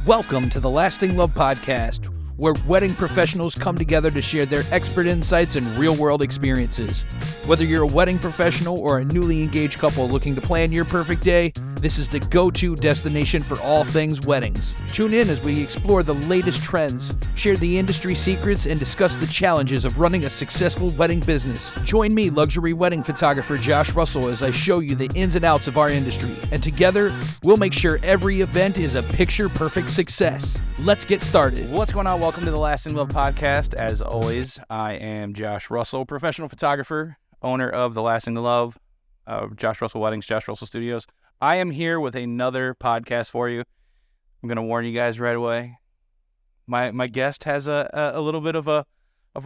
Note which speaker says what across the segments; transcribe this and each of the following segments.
Speaker 1: Welcome to the Lasting Love Podcast, where wedding professionals come together to share their expert insights and real-world experiences. Whether you're a wedding professional or a newly engaged couple looking to plan your perfect day, this is the go-to destination for all things weddings. Tune in as we explore the latest trends, share the industry secrets, and discuss the challenges of running a successful wedding business. Join me, luxury wedding photographer Josh Russell, as I show you the ins and outs of our industry. And together, we'll make sure every event is a picture-perfect success. Let's get started. What's going on? Welcome to the Lasting Love Podcast. As always, I am Josh Russell, professional photographer, owner of the Lasting Love, Josh Russell Weddings, Josh Russell Studios. I am here with another podcast for you. I'm going to warn you guys right away. My guest has a little bit of a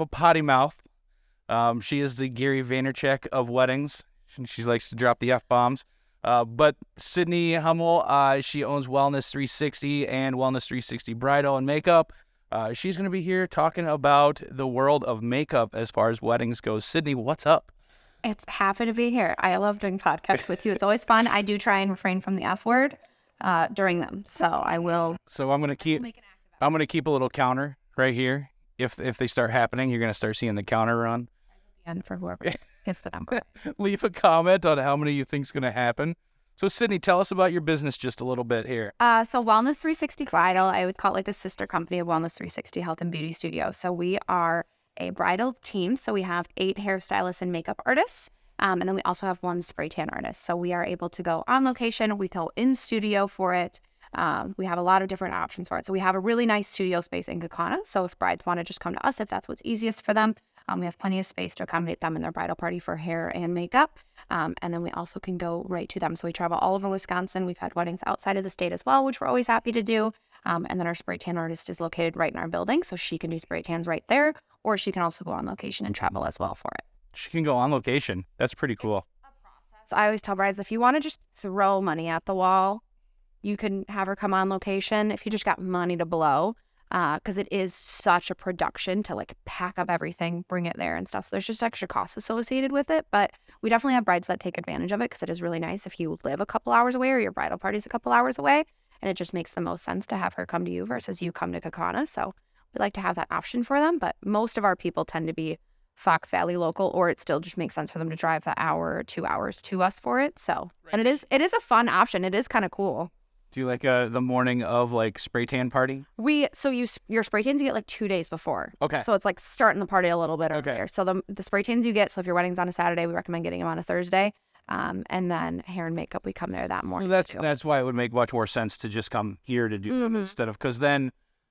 Speaker 1: potty mouth. She is the Gary Vaynerchuk of weddings. She likes to drop the F-bombs. But Sydney Hummell, she owns Wellness 360 and Wellness 360 Bridal and Makeup. She's going to be here talking about the world of makeup as far as weddings goes. Sydney, what's up?
Speaker 2: It's happy to be here. I love doing podcasts with you. It's always fun. I do try and refrain from the F word during them. So I will.
Speaker 1: So I'm going to keep a little counter right here. If they start happening, you're going to start seeing the counter run.
Speaker 2: And for whoever hits the number.
Speaker 1: Leave a comment on how many you think is going to happen. So Sydney, tell us about your business just a little bit here.
Speaker 2: So Wellness 360 Bridal, I would call it like the sister company of Wellness 360 Health and Beauty Studio. So we are a bridal team. So we have 8 hairstylists and makeup artists. And then we also have 1 spray tan artist. So we are able to go on location. We go in studio for it. We have a lot of different options for it. So we have a really nice studio space in Kaukauna. So if brides want to just come to us, if that's what's easiest for them, we have plenty of space to accommodate them in their bridal party for hair and makeup. And then we also can go right to them. So we travel all over Wisconsin. We've had weddings outside of the state as well, which we're always happy to do. And then our spray tan artist is located right in our building. So she can do spray tans right there, or she can also go on location and travel as well for it.
Speaker 1: She can go on location. That's pretty cool.
Speaker 2: It's a process. I always tell brides, if you want to just throw money at the wall, you can have her come on location if you just got money to blow. Because it is such a production to like pack up everything, bring it there and stuff. So there's just extra costs associated with it. But we definitely have brides that take advantage of it because it is really nice if you live a couple hours away or your bridal party's a couple hours away. And it just makes the most sense to have her come to you versus you come to Kaukauna. So we like to have that option for them. But most of our people tend to be Fox Valley local, or it still just makes sense for them to drive the hour or 2 hours to us for it. So, right. And it is a fun option. It is kind of cool.
Speaker 1: Do you like the morning of like spray tan party?
Speaker 2: Your spray tans you get like 2 days before.
Speaker 1: Okay.
Speaker 2: So it's like starting the party a little bit earlier. So the spray tans you get, so if your wedding's on a Saturday, we recommend getting them on a Thursday. And then hair and makeup, we come there that morning.
Speaker 1: So that's why it would make much more sense to just come here to do them instead of, because then,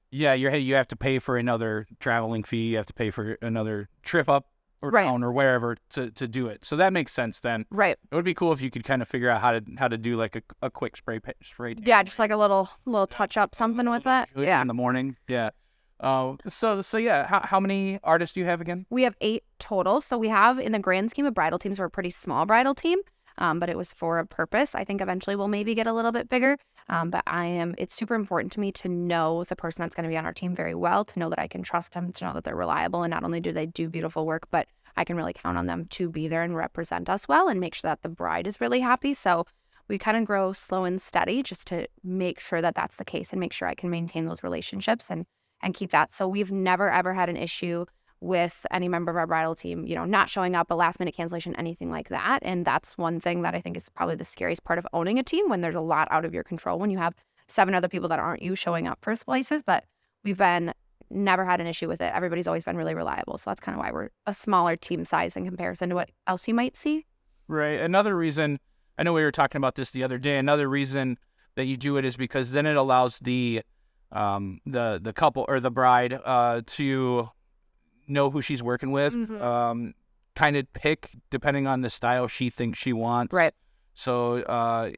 Speaker 1: yeah, you have to pay for another traveling fee. You have to pay for another trip up or down or wherever to do it. So that makes sense then. Right. It would be cool if you could kind of figure out how to do like a quick spray tan.
Speaker 2: Yeah, just like a little touch up something with that. Yeah.
Speaker 1: In the morning. Yeah. So yeah, how many artists do you have again? We
Speaker 2: have 8 total. So we have, in the grand scheme of bridal teams, we're a pretty small bridal team. But it was for a purpose. I think eventually we'll maybe get a little bit bigger. But it's super important to me to know the person that's going to be on our team very well, to know that I can trust them, to know that they're reliable. And not only do they do beautiful work, but I can really count on them to be there and represent us well and make sure that the bride is really happy. So we kind of grow slow and steady just to make sure that that's the case and make sure I can maintain those relationships and keep that. So we've never, ever had an issue with any member of our bridal team, not showing up, a last minute cancellation, anything like that. And that's one thing that I think is probably the scariest part of owning a team, when there's a lot out of your control, when you have 7 other people that aren't you showing up for places. But we've never had an issue with it. Everybody's always been really reliable. So that's kind of why we're a smaller team size in comparison to what else you might see.
Speaker 1: Right. Another reason, I know we were talking about this the other day, another reason that you do it is because then it allows the couple or the bride to know who she's working with, kind of pick depending on the style she thinks she wants.
Speaker 2: Right.
Speaker 1: So,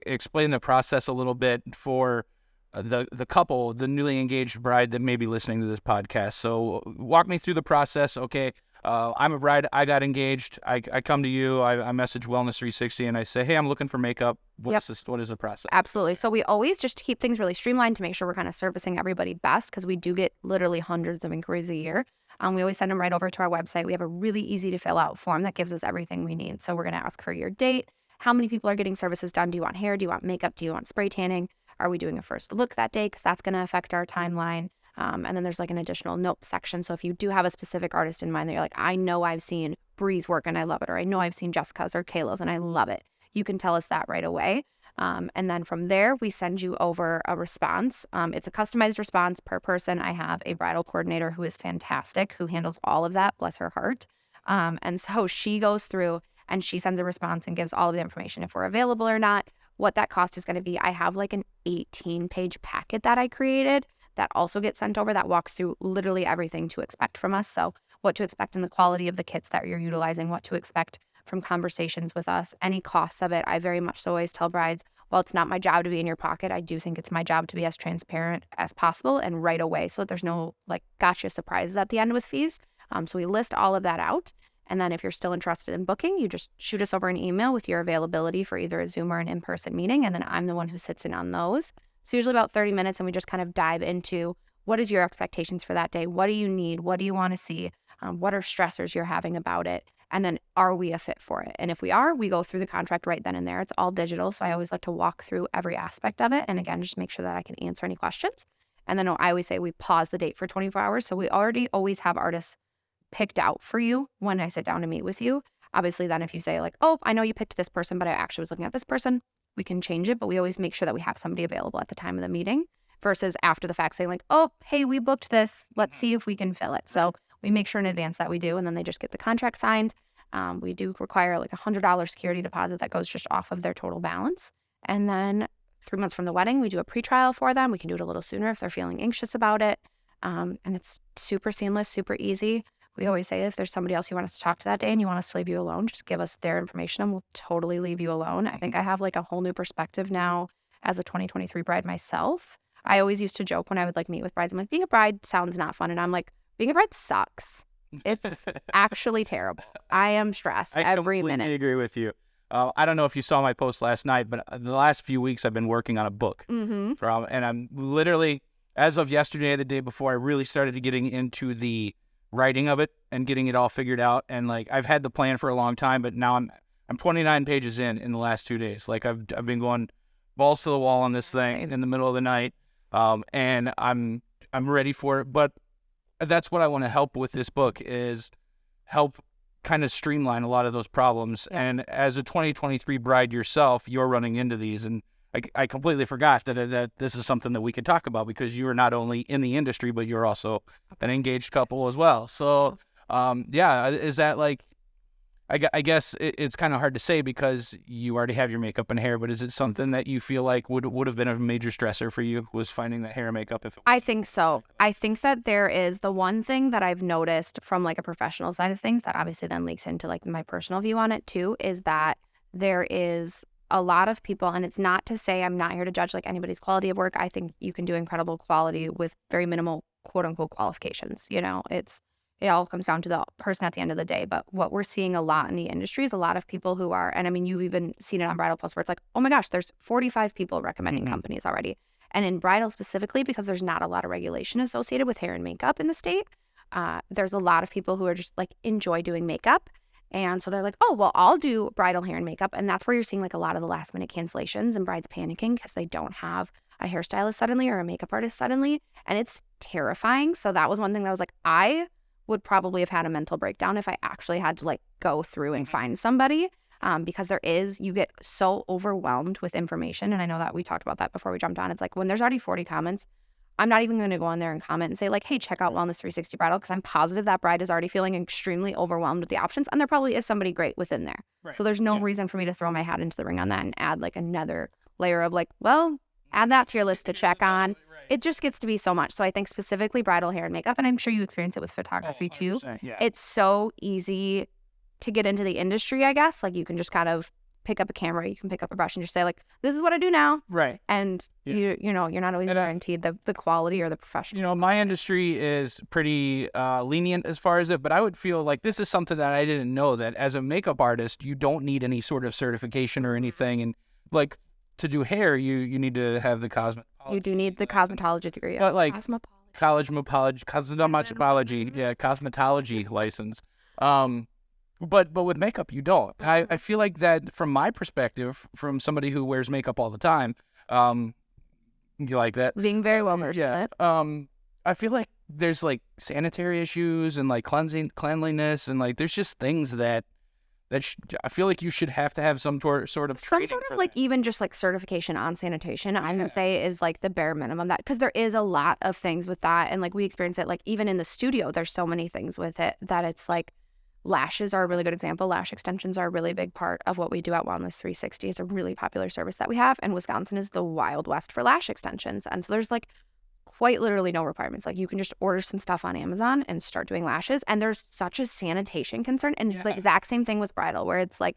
Speaker 1: explain the process a little bit for the couple, the newly engaged bride that may be listening to this podcast. So walk me through the process. Okay, I'm a bride. I got engaged. I come to you. I message Wellness 360 and I say, hey, I'm looking for makeup. What is the process?
Speaker 2: Absolutely. So we always, just to keep things really streamlined, to make sure we're kind of servicing everybody best, because we do get literally hundreds of inquiries a year. We always send them right over to our website. We have a really easy to fill out form that gives us everything we need. So we're going to ask for your date, how many people are getting services done. Do you want hair? Do you want makeup? Do you want spray tanning? Are we doing a first look that day? Because that's going to affect our timeline. And then there's like an additional notes section. So if you do have a specific artist in mind that you're like, I know I've seen Bree's work and I love it, or I know I've seen Jessica's or Kayla's and I love it, you can tell us that right away. And then from there, we send you over a response. It's a customized response per person. I have a bridal coordinator who is fantastic, who handles all of that, bless her heart. And so she goes through and she sends a response and gives all of the information, if we're available or not, what that cost is going to be. I have like an 18-page packet that I created that also gets sent over that walks through literally everything to expect from us. So what to expect in the quality of the kits that you're utilizing, what to expect from conversations with us, any costs of it. I very much so always tell brides, while it's not my job to be in your pocket, I do think it's my job to be as transparent as possible and right away so that there's no like gotcha surprises at the end with fees. So we list all of that out. And then if you're still interested in booking, you just shoot us over an email with your availability for either a Zoom or an in-person meeting. And then I'm the one who sits in on those. It's usually about 30 minutes and we just kind of dive into what is your expectations for that day? What do you need? What do you want to see? What are stressors you're having about it? And then are we a fit for it? And if we are, we go through the contract right then and there. It's all digital. So I always like to walk through every aspect of it. And again, just make sure that I can answer any questions. And then I always say we pause the date for 24 hours. So we already always have artists picked out for you when I sit down to meet with you. Obviously, then if you say like, oh, I know you picked this person, but I actually was looking at this person, we can change it. But we always make sure that we have somebody available at the time of the meeting versus after the fact saying like, oh, hey, we booked this. Let's see if we can fill it. So we make sure in advance that we do. And then they just get the contract signed. We do require like $100 security deposit that goes just off of their total balance. And then 3 months from the wedding, we do a pre-trial for them. We can do it a little sooner if they're feeling anxious about it. And it's super seamless, super easy. We always say if there's somebody else you want us to talk to that day and you want us to leave you alone, just give us their information and we'll totally leave you alone. I think I have like a whole new perspective now as a 2023 bride myself. I always used to joke when I would like meet with brides, I'm like, being a bride sounds not fun. And I'm like, being a bride sucks. It's actually terrible. I am stressed every minute.
Speaker 3: I agree with you. I don't know if you saw my post last night, but the last few weeks I've been working on a book. And I'm literally, as of yesterday, the day before, I really started getting into the writing of it and getting it all figured out. And like I've had the plan for a long time, but now I'm 29 pages in the last 2 days. Like I've been going balls to the wall on this thing in the middle of the night, and I'm ready for it. But that's what I want to help with this book is help kind of streamline a lot of those problems. Yeah. And as a 2023 bride yourself, you're running into these. And I completely forgot that this is something that we could talk about because you are not only in the industry, but you're also an engaged couple as well. So, is that like, I guess it's kind of hard to say because you already have your makeup and hair, but is it something that you feel like would have been a major stressor for you was finding the hair and makeup?
Speaker 2: I think so. I think that there is the one thing that I've noticed from like a professional side of things that obviously then leaks into like my personal view on it too, is that there is a lot of people, and it's not to say I'm not here to judge like anybody's quality of work. I think you can do incredible quality with very minimal quote unquote qualifications. You know, it all comes down to the person at the end of the day. But what we're seeing a lot in the industry is a lot of people who are, and I mean, you've even seen it on Bridal Plus where it's like, oh my gosh, there's 45 people recommending companies already. And in bridal specifically, because there's not a lot of regulation associated with hair and makeup in the state, there's a lot of people who are just like enjoy doing makeup. And so they're like, oh, well, I'll do bridal hair and makeup. And that's where you're seeing like a lot of the last minute cancellations and brides panicking because they don't have a hairstylist suddenly or a makeup artist suddenly. And it's terrifying. So that was one thing that I was like, I would probably have had a mental breakdown if I actually had to like go through and find somebody because you get so overwhelmed with information. And I know that we talked about that before we jumped on. It's like when there's already 40 comments, I'm not even going to go on there and comment and say like, hey, check out Wellness 360 Bridal because I'm positive that bride is already feeling extremely overwhelmed with the options. And there probably is somebody great within there. Right. So there's no reason for me to throw my hat into the ring on that and add like another layer of like, well, add that to your list to check on. It just gets to be so much. So I think specifically bridal hair and makeup, and I'm sure you experience it with photography too. Yeah. It's so easy to get into the industry, I guess. Like you can just kind of pick up a camera, you can pick up a brush and just say like, this is what I do now. Right. And you're not always guaranteed the quality or the professional.
Speaker 3: You know, my industry is pretty lenient as far as it, but I would feel like this is something that I didn't know, that as a makeup artist, you don't need any sort of certification or anything. And like to do hair, you need to have the cosmetology.
Speaker 2: You do need the cosmetology degree.
Speaker 3: But like cosmetology license. But with makeup, you don't. I feel like that from my perspective, from somebody who wears makeup all the time, You like that?
Speaker 2: Being very well versed in it.
Speaker 3: I feel like there's like sanitary issues and like cleanliness and like there's just things that I feel like you should have to have some sort of training.
Speaker 2: Some sort of like even just like certification on sanitation, I would say is like the bare minimum, that because there is a lot of things with that. And like we experience it like even in the studio, there's so many things with it that it's like lashes are a really good example. Lash extensions are a really big part of what we do at Wellness 360. It's a really popular service that we have. And Wisconsin is the Wild West for lash extensions. And so there's like quite literally no requirements. Like you can just order some stuff on Amazon and start doing lashes. And there's such a sanitation concern. And it's the exact same thing with bridal, where it's like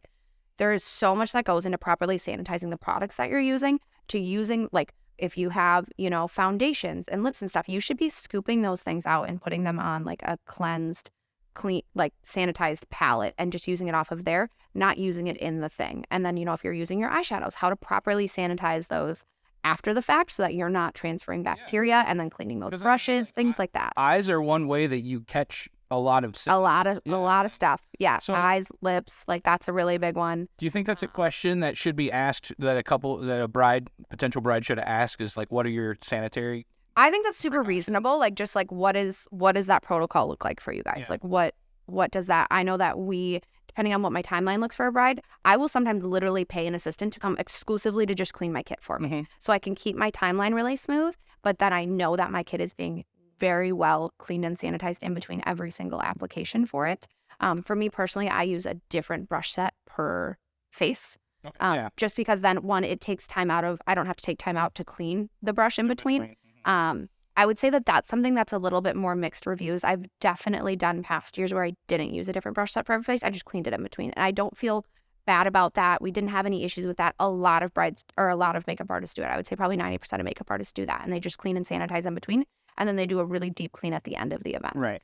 Speaker 2: there is so much that goes into properly sanitizing the products that you're using, to using like if you have, you know, foundations and lips and stuff, you should be scooping those things out and putting them on like a cleansed, clean, like sanitized palette and just using it off of there, not using it in the thing. And then, you know, if you're using your eyeshadows, how to properly sanitize those after the fact so that you're not transferring bacteria, and then cleaning those brushes, things like that.
Speaker 3: Eyes are one way that you catch a lot of
Speaker 2: a lot of stuff. Yeah. So, eyes, lips, like that's a really big one.
Speaker 3: Do you think that's a question that should be asked, that a potential bride should ask, is like, what are your sanitary?
Speaker 2: I think that's super reasonable. Like just like what does that protocol look like for you guys? Like what does that, I know that depending on what my timeline looks for a bride, I will sometimes literally pay an assistant to come exclusively to just clean my kit for me. So I can keep my timeline really smooth, but then I know that my kit is being very well cleaned and sanitized in between every single application for it. For me personally, I use a different brush set per face. Just because then one, it takes time out of, I don't have to take time out to clean the brush in between. I would say that that's something that's a little bit more mixed reviews. I've definitely done past years where I didn't use a different brush set for every face. I just cleaned it in between. And I don't feel bad about that. We didn't have any issues with that. A lot of brides or a lot of makeup artists do it. I would say probably 90% of makeup artists do that. And they just clean and sanitize in between. And then they do a really deep clean at the end of the event.
Speaker 3: Right.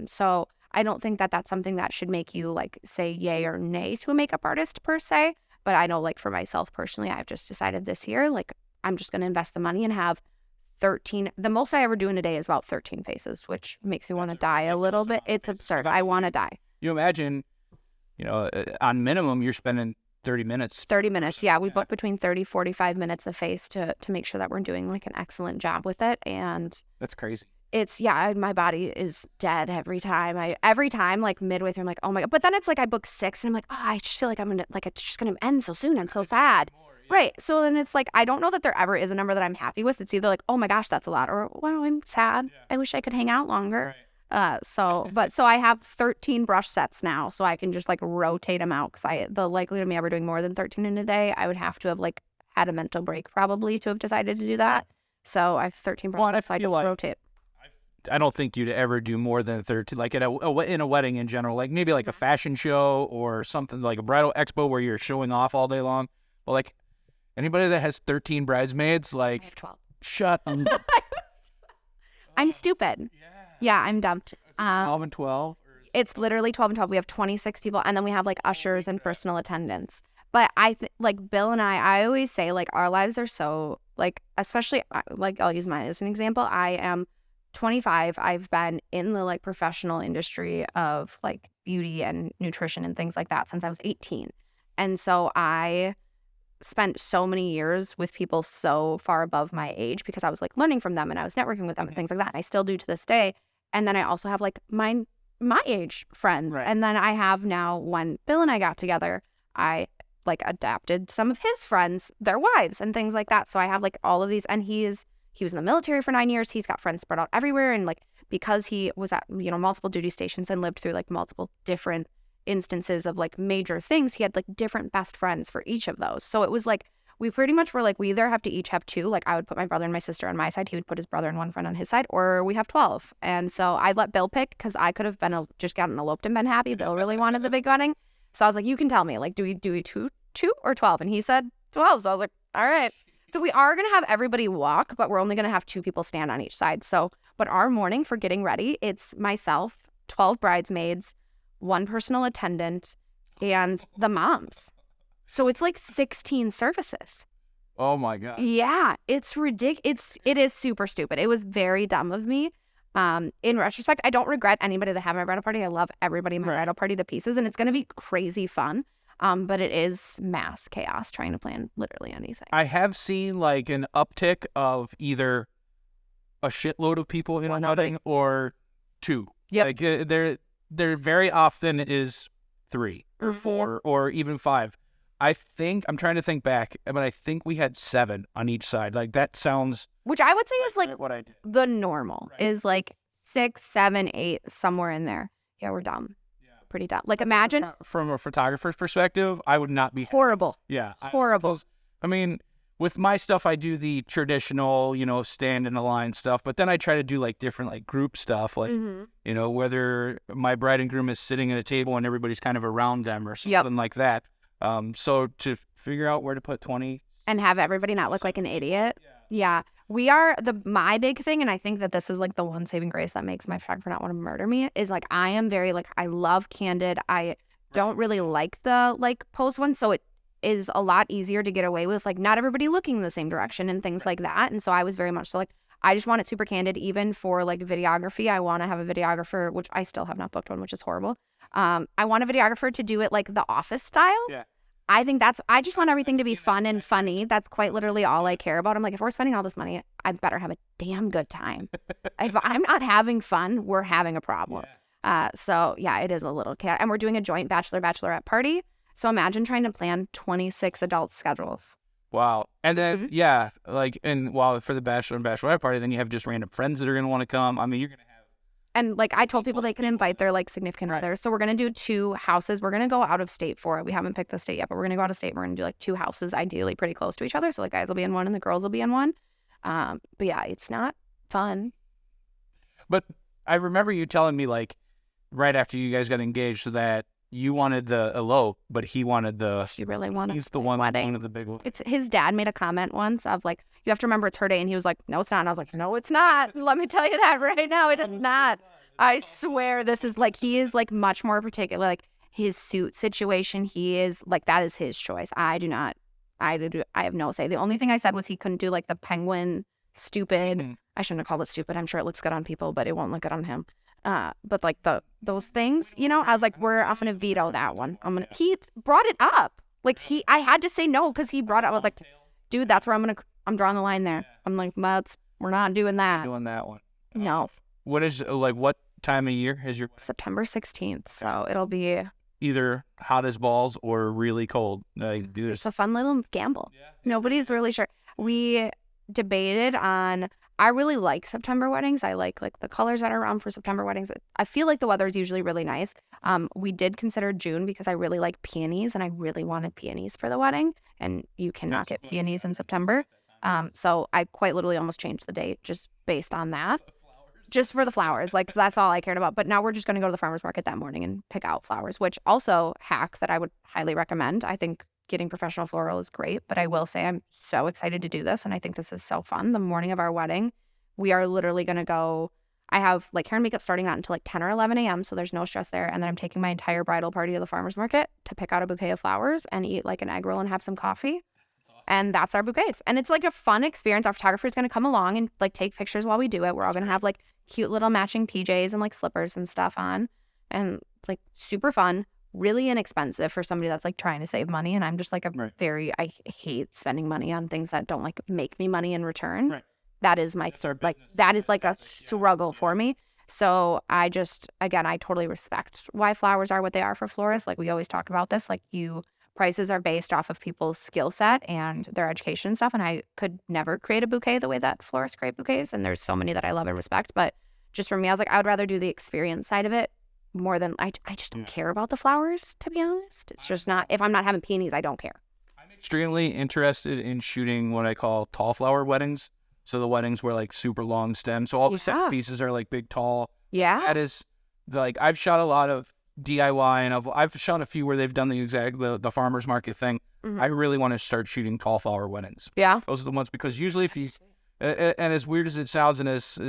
Speaker 2: So I don't think that that's something that should make you like say yay or nay to a makeup artist per se. But I know like for myself personally, I've just decided this year, like I'm just going to invest the money and have 13. The most I ever do in a day is about 13 faces, which makes me want to die a little bit. It's absurd. I want to die.
Speaker 3: You imagine, you know, on minimum, you're spending 30 minutes.
Speaker 2: 30 minutes. Yeah. We book between 30, 45 minutes a face to make sure that we're doing like an excellent job with it. And
Speaker 3: that's crazy.
Speaker 2: It's, my body is dead every time. Like midway through, I'm like, oh my God. But then it's like I book 6 and I'm like, oh, I just feel like it's just going to end so soon. I'm so sad. Right. So then it's like, I don't know that there ever is a number that I'm happy with. It's either like, oh my gosh, that's a lot, or wow, I'm sad. I wish I could hang out longer. Right. So I have 13 brush sets now, so I can just like rotate them out, because the likelihood of me ever doing more than 13 in a day, I would have to have like had a mental break probably to have decided to do that. So I have 13 brush sets, so I can rotate.
Speaker 3: I don't think you'd ever do more than 13, like in a wedding in general, like maybe like a fashion show or something like a bridal expo where you're showing off all day long. But like anybody that has 13 bridesmaids, like,
Speaker 2: I have 12.
Speaker 3: Shut up.
Speaker 2: I'm stupid. Yeah, I'm dumb.
Speaker 3: 12 and 12?
Speaker 2: It's literally 12 and 12. We have 26 people, and then we have like ushers and personal attendants. But like Bill and I always say like our lives are so like, especially like I'll use mine as an example. I am 25. I've been in the like professional industry of like beauty and nutrition and things like that since I was 18. And so I spent so many years with people so far above my age because I was like learning from them and I was networking with them and things like that. And I still do to this day. And then I also have like my age friends. Right. And then I have now, when Bill and I got together, I like adapted some of his friends, their wives and things like that. So I have like all of these, and he was in the military for 9 years. He's got friends spread out everywhere. And like, because he was at, multiple duty stations and lived through like multiple different instances of like major things, he had like different best friends for each of those. So it was like, we pretty much were like, we either have to each have 2. Like I would put my brother and my sister on my side. He would put his brother and one friend on his side, or we have 12. And so I let Bill pick, because I could have been just gotten eloped and been happy. Bill really wanted the big wedding. So I was like, you can tell me, like, do we 2 or 12? And he said 12. So I was like, all right. So we are going to have everybody walk, but we're only going to have 2 people stand on each side. So, but our morning for getting ready, it's myself, 12 bridesmaids, 1 personal attendant, and the moms. So it's like 16 services.
Speaker 3: Oh my God.
Speaker 2: Yeah, it's ridiculous. It is super stupid. It was very dumb of me. In retrospect, I don't regret anybody that had my bridal party. I love everybody in my bridal party to pieces, and it's going to be crazy fun. But it is mass chaos trying to plan literally anything.
Speaker 3: I have seen like an uptick of either a shitload of people in a wedding or two.
Speaker 2: Yep.
Speaker 3: Like there very often is 3 or 4 or even 5. I'm trying to think back, but I think we had 7 on each side. Like that sounds.
Speaker 2: Which I would say is like
Speaker 3: what I did.
Speaker 2: the normal is like 6, 7, 8, somewhere in there. Yeah, we're dumb. Yeah. Pretty dumb. Like imagine.
Speaker 3: From a photographer's perspective, I would not be.
Speaker 2: Horrible.
Speaker 3: Yeah.
Speaker 2: Horrible.
Speaker 3: I mean, with my stuff, I do the traditional, stand in a line stuff, but then I try to do like different like group stuff, like, whether my bride and groom is sitting at a table and everybody's kind of around them or something like that. So to figure out where to put 20
Speaker 2: and have everybody not look like an idiot. Yeah. We are my big thing, and I think that this is like the one saving grace that makes my photographer not want to murder me, is like I am very like I love candid. I don't really like the like pose ones, so it is a lot easier to get away with like not everybody looking the same direction and things like that. And so I was very much so like I just want it super candid. Even for like videography, I want to have a videographer, which I still have not booked one, which is horrible. I want a videographer to do it like the office style.
Speaker 3: Yeah.
Speaker 2: I think I just want everything to be fun and funny. That's quite literally all I care about. I'm like, if we're spending all this money, I better have a damn good time. If I'm not having fun, we're having a problem. So yeah, it is a little cat. And we're doing a joint bachelorette party. So imagine trying to plan 26 adult schedules.
Speaker 3: Wow. And then, for the bachelor and bachelorette party, then you have just random friends that are going to want to come. I mean, you're going to have.
Speaker 2: And like I told people they can invite their like significant others. So we're going to do 2 houses. We're going to go out of state for it. We haven't picked the state yet, but we're going to go out of state. We're going to do like 2 houses, ideally pretty close to each other. So the guys will be in one and the girls will be in one. But yeah, it's not fun.
Speaker 3: But I remember you telling me like right after you guys got engaged that you wanted the elope, but he wanted
Speaker 2: He really wanted.
Speaker 3: He's the one of the big one.
Speaker 2: It's his dad made a comment once of like, you have to remember it's her day, and he was like, no, it's not. And I was like, no, it's not. Let me tell you that right now, it is not. I swear, this is like he is like much more particular. Like his suit situation, he is like that is his choice. I do not. I have no say. The only thing I said was he couldn't do like the penguin stupid. I shouldn't have called it stupid. I'm sure it looks good on people, but it won't look good on him. But like those things, I was like, I'm gonna veto that one. He brought it up. Like I had to say no because he brought it up. I was like, dude, that's where I'm drawing the line there. I'm like, we're not doing that.
Speaker 3: Doing that one.
Speaker 2: No.
Speaker 3: What is what time of year is your
Speaker 2: September 16th? So it'll be
Speaker 3: either hot as balls or really cold.
Speaker 2: It's a fun little gamble. Yeah. Nobody's really sure. We debated on. I really like September weddings. I like the colors that are around for September weddings. I feel like the weather is usually really nice. We did consider June because I really like peonies and I really wanted peonies for the wedding. And you cannot get peonies in September. So I quite literally almost changed the date just based on that. Just for the flowers. Like, that's all I cared about. But now we're just going to go to the farmer's market that morning and pick out flowers, which also hack that I would highly recommend. I think getting professional floral is great, but I will say I'm so excited to do this, and I think this is so fun. The morning of our wedding, we are literally going to go. I have like hair and makeup starting not until like 10 or 11 a.m., so there's no stress there. And then I'm taking my entire bridal party to the farmer's market to pick out a bouquet of flowers and eat like an egg roll and have some coffee. And that's our bouquets. And it's like a fun experience. Our photographer is going to come along and like take pictures while we do it. We're all going to have like cute little matching PJs and like slippers and stuff on. And like super fun, really inexpensive for somebody that's like trying to save money. And I'm just like I hate spending money on things that don't like make me money in return. Right. That is my that is like a struggle for me. So I totally respect why flowers are what they are for florists. Like we always talk about this, like prices are based off of people's skill set and their education and stuff. And I could never create a bouquet the way that florists create bouquets. And there's so many that I love and respect. But just for me, I was like, I would rather do the experience side of it more than I just don't care about the flowers, to be honest. It's just not, if I'm not having peonies, I don't care.
Speaker 3: I'm extremely interested in shooting what I call tall flower weddings. So the weddings were like super long stems. So all the set pieces are like big, tall.
Speaker 2: Yeah.
Speaker 3: That is like, I've shot a lot of DIY and I've shot a few where they've done the farmer's market thing. Mm-hmm. I really want to start shooting tall flower weddings.
Speaker 2: Yeah.
Speaker 3: Those are the ones because usually if you, and as weird as it sounds and as,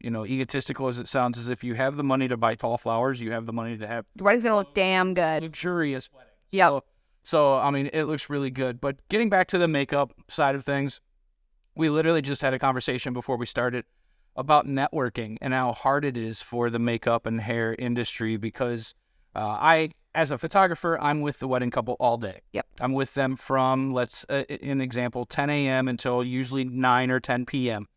Speaker 3: egotistical as it sounds, is if you have the money to buy tall flowers, you have the money to have.
Speaker 2: The wedding's going to look damn good.
Speaker 3: Luxurious wedding.
Speaker 2: Yeah.
Speaker 3: So, I mean, it looks really good. But getting back to the makeup side of things, we literally just had a conversation before we started about networking and how hard it is for the makeup and hair industry because I as a photographer, I'm with the wedding couple all day.
Speaker 2: Yep.
Speaker 3: I'm with them from, an example, 10 a.m. until usually 9 or 10 p.m.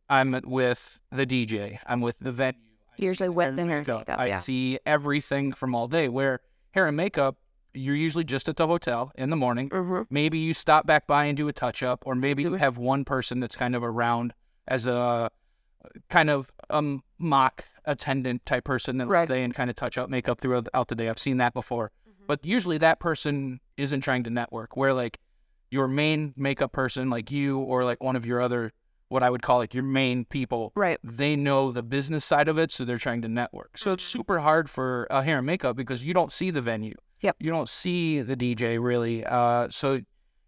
Speaker 3: I'm with the DJ. I'm with the venue.
Speaker 2: Usually with the hair and makeup,
Speaker 3: I
Speaker 2: yeah.
Speaker 3: see everything from all day, where hair and makeup, you're usually just at the hotel in the morning.
Speaker 2: Mm-hmm.
Speaker 3: Maybe you stop back by and do a touch-up, or maybe you have one person that's kind of around as a kind of mock attendant type person that will stay and kind of touch up makeup throughout the day. I've seen that before. But usually that person isn't trying to network, where like your main makeup person, like you or like one of your other, what I would call like your main people, they know the business side of it, so they're trying to network. So it's super hard for hair and makeup because you don't see the venue.
Speaker 2: Yep.
Speaker 3: You don't see the DJ really. So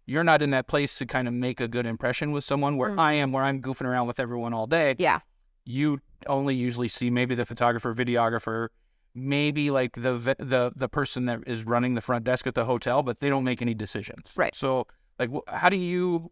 Speaker 3: you're not in that place to kind of make a good impression with someone, where I am, where I'm goofing around with everyone all day.
Speaker 2: Yeah.
Speaker 3: You only usually see maybe the photographer, videographer, maybe like the person that is running the front desk at the hotel, but they don't make any decisions.
Speaker 2: Right.
Speaker 3: So like, how do you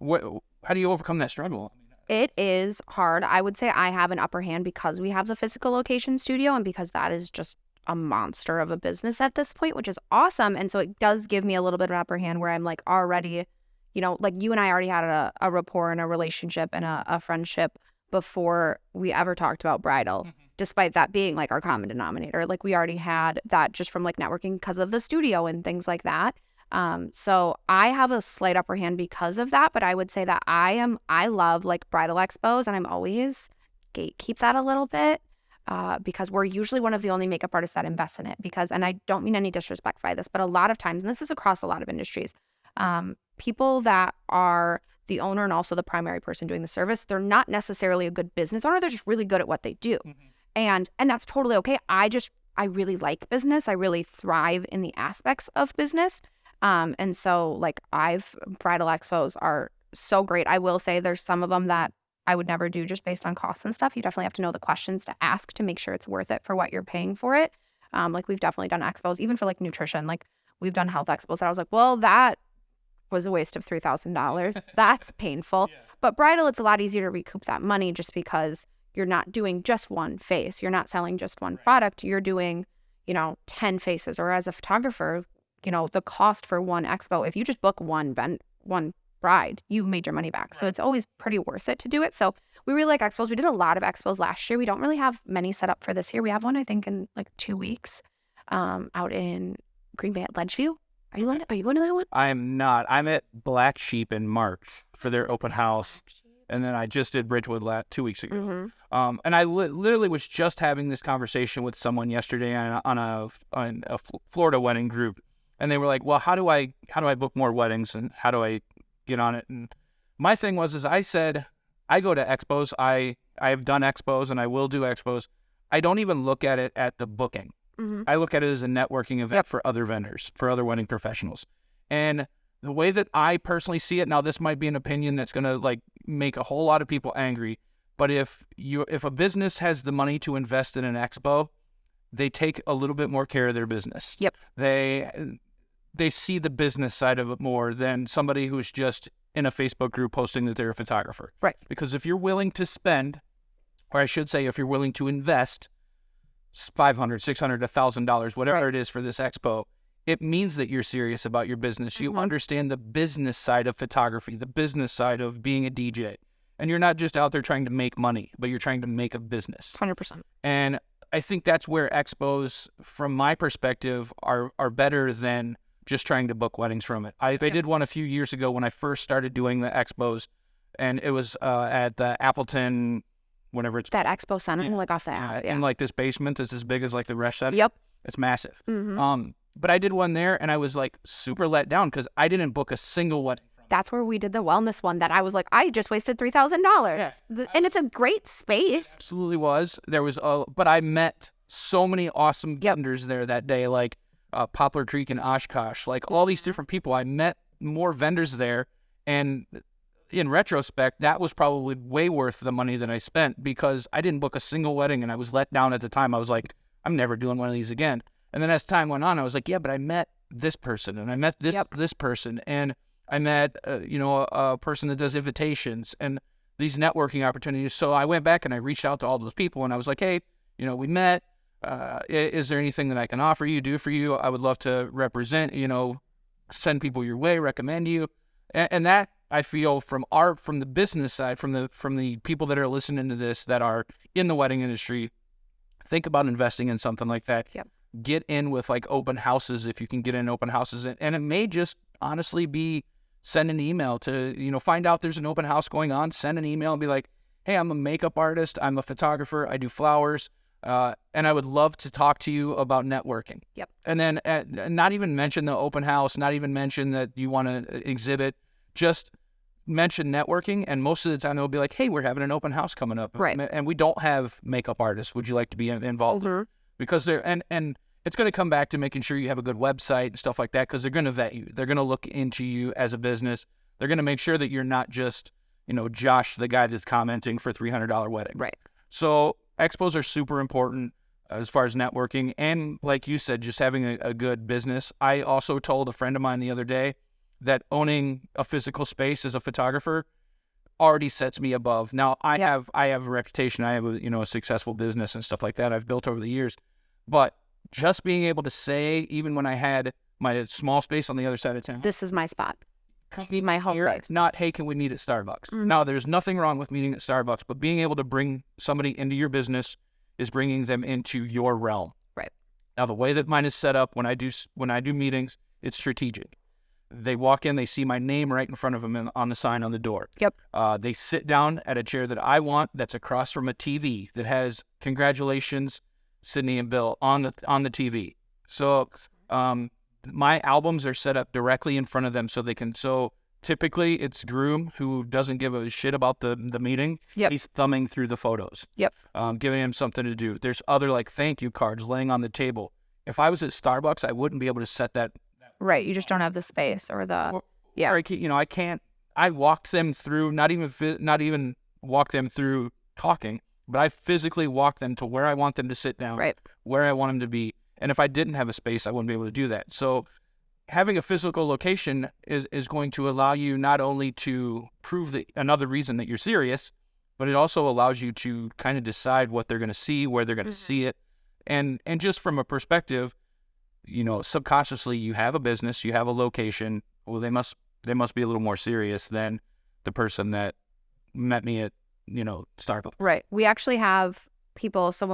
Speaker 3: overcome that struggle?
Speaker 2: It is hard. I would say I have an upper hand because we have the physical location studio, and because that is just a monster of a business at this point, which is awesome. And so it does give me a little bit of an upper hand where I'm like already, like you and I already had a rapport and a relationship and a friendship before we ever talked about bridal, despite that being like our common denominator. Like we already had that just from like networking because of the studio and things like that. So I have a slight upper hand because of that, but I would say that I love like bridal expos, and I'm always gatekeep that a little bit, because we're usually one of the only makeup artists that invest in it, and I don't mean any disrespect by this, but a lot of times, and this is across a lot of industries, people that are the owner and also the primary person doing the service, they're not necessarily a good business owner. They're just really good at what they do. And that's totally okay. I really like business. I really thrive in the aspects of business. And so like bridal expos are so great. I will say there's some of them that I would never do just based on costs and stuff. You definitely have to know the questions to ask to make sure it's worth it for what you're paying for it. Like we've definitely done expos, even for like nutrition. Like we've done health expos that I was like, well, that was a waste of $3,000. That's painful. Yeah. But bridal, it's a lot easier to recoup that money just because you're not doing just one face. You're not selling just one product. You're doing, 10 faces. Or as a photographer, the cost for one expo, if you just book one bride, you've made your money back. So it's always pretty worth it to do it. So we really like expos. We did a lot of expos last year. We don't really have many set up for this year. We have one, I think, in like 2 weeks, out in Green Bay at Ledgeview. Are you going to that one?
Speaker 3: I am not. I'm at Black Sheep in March for their open house. And then I just did Bridgewood 2 weeks ago. And I literally was just having this conversation with someone yesterday on a Florida wedding group. And they were like, well, how do I book more weddings, and how do I get on it? And my thing was I said, I go to expos. I have done expos and I will do expos. I don't even look at it at the booking. I look at it as a networking event for other vendors, for other wedding professionals. And the way that I personally see it, now this might be an opinion that's going to like make a whole lot of people angry, but if a business has the money to invest in an expo, they take a little bit more care of their business. Yep. They see the business side of it more than somebody who's just in a Facebook group posting that they're a photographer. Right. Because if you're willing to spend, or I should say if you're willing to invest $500, $600, $1,000, whatever it is for this expo, it means that you're serious about your business. You understand the business side of photography, the business side of being a DJ. And you're not just out there trying to make money, but you're trying to make a business.
Speaker 2: 100%.
Speaker 3: And I think that's where expos, from my perspective, are better than just trying to book weddings from it. I did one a few years ago when I first started doing the expos, and it was at the Appleton, whatever it's
Speaker 2: that expo center, like off the app.
Speaker 3: In like this basement that's as big as like the rest center.
Speaker 2: Yep.
Speaker 3: It's massive. But I did one there, and I was like super let down because I didn't book a single wedding.
Speaker 2: That's where we did the wellness one that I was like, I just wasted $3,000. And it's a great space.
Speaker 3: It absolutely was. But I met so many awesome vendors there that day, like Poplar Creek and Oshkosh, like all these different people. I met more vendors there, and in retrospect, that was probably way worth the money that I spent because I didn't book a single wedding, and I was let down at the time. I was like, I'm never doing one of these again. And then as time went on, I was like, yeah, but I met this person, and I met this person, and I met, a person that does invitations and these networking opportunities. So I went back and I reached out to all those people, and I was like, hey, we met. Is there anything that I can offer you, do for you? I would love to represent, send people your way, recommend you. And that I feel from the business side, from the people that are listening to this that are in the wedding industry, think about investing in something like that.
Speaker 2: Yep.
Speaker 3: Get in with like open houses if you can get in open houses. And it may just honestly be send an email to, find out there's an open house going on, send an email and be like, hey, I'm a makeup artist, I'm a photographer, I do flowers, and I would love to talk to you about networking.
Speaker 2: Yep.
Speaker 3: And then not even mention the open house, not even mention that you want to exhibit, just mention networking. And most of the time they'll be like, hey, we're having an open house coming up.
Speaker 2: Right.
Speaker 3: And we don't have makeup artists. Would you like to be involved?
Speaker 2: Mm-hmm.
Speaker 3: Because and it's going to come back to making sure you have a good website and stuff like that, because they're going to vet you. They're going to look into you as a business. They're going to make sure that you're not just, Josh, the guy that's commenting for $300 wedding.
Speaker 2: Right.
Speaker 3: So expos are super important as far as networking. And like you said, just having a good business. I also told a friend of mine the other day that owning a physical space as a photographer already sets me above. Now, I have a reputation. I have a successful business and stuff like that I've built over the years. But just being able to say, even when I had my small space on the other side of town,
Speaker 2: this is my spot. This is my home base.
Speaker 3: Not, hey, can we meet at Starbucks?
Speaker 2: Mm-hmm.
Speaker 3: Now, there's nothing wrong with meeting at Starbucks, but being able to bring somebody into your business is bringing them into your realm.
Speaker 2: Right.
Speaker 3: Now, the way that mine is set up, when I do meetings, it's strategic. They walk in, they see my name right in front of them on the sign on the door.
Speaker 2: Yep.
Speaker 3: They sit down at a chair that I want, that's across from a TV that has congratulations, Sydney and Bill on the TV. So my albums are set up directly in front of them so they can. So typically it's groom who doesn't give a shit about the meeting.
Speaker 2: Yep.
Speaker 3: He's thumbing through the photos.
Speaker 2: Yep.
Speaker 3: Giving him something to do. There's other like thank you cards laying on the table. If I was at Starbucks, I wouldn't be able to set that.
Speaker 2: Right. You just don't have the space or the.
Speaker 3: Or I can't. I walked them through. Not even walk them through talking. But I physically walk them to where I want them to sit down,
Speaker 2: right,
Speaker 3: where I want them to be. And if I didn't have a space, I wouldn't be able to do that. So having a physical location is going to allow you not only to prove another reason that you're serious, but it also allows you to kind of decide what they're going to see, where they're going to see it. And just from a perspective, subconsciously you have a business, you have a location. Well, they must be a little more serious than the person that met me at Starbucks.
Speaker 2: Right. We actually have people. So